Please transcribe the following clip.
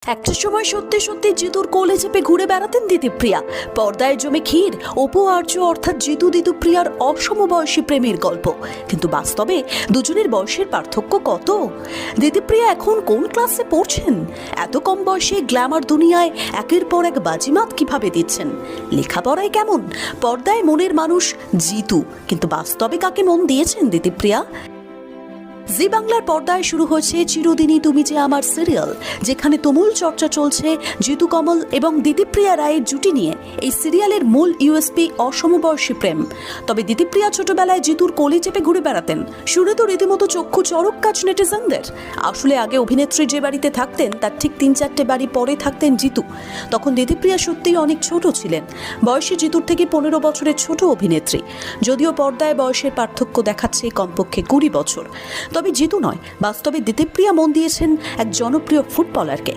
একটা সময় সত্যি সত্যি জিতুর কোলে চেপে ঘুরে বেড়াতেন দিতিপ্রিয়া। পর্দায় জমে ক্ষীর, অপু আর্য অর্থাৎ জিতু দিতুপ্রিয়ার অসমবয়সী প্রেমের গল্প। কিন্তু বাস্তবে দুজনের বয়সের পার্থক্য কত? দিতিপ্রিয়া এখন কোন ক্লাসে পড়ছেন? এত কম বয়সে গ্ল্যামার দুনিয়ায় একের পর এক বাজিমাত কিভাবে দিচ্ছেন? লেখাপড়ায় কেমন? পর্দায় মনের মানুষ জিতু, কিন্তু বাস্তবে কাকে মন দিয়েছেন দিতিপ্রিয়া? জি বাংলার পর্দায় শুরু হয়েছে চিরদিনই তুমি যে আমার সিরিয়াল, যেখানে তুমুল চর্চা চলছে জিতু কমল এবং দিতিপ্রিয়া রায়ের জুটি নিয়ে। এই সিরিয়ালের মূল ইউএসপি অসমবয়সী প্রেম। তবে দিতিপ্রিয়া ছোটবেলায় জিতুর কোলে চেপে ঘুরে বেড়াতেন, শুনে তো রীতিমতো চক্ষু চড়ক কাজ নেটিজেনদের। আসলে আগে অভিনেত্রী যে বাড়িতে থাকতেন তার ঠিক ৩-৪টে বাড়ি পরে থাকতেন জিতু। তখন দিতিপ্রিয়া সত্যিই অনেক ছোট ছিলেন, বয়সে জিতুর থেকে ১৫ বছরের ছোট অভিনেত্রী। যদিও পর্দায় বয়সের পার্থক্য দেখাচ্ছে কমপক্ষে ২০ বছর। তবে জিতু নয়, বাস্তবে দিতিপ্রিয়া মন দিয়েছেন এক জনপ্রিয় ফুটবলারকে।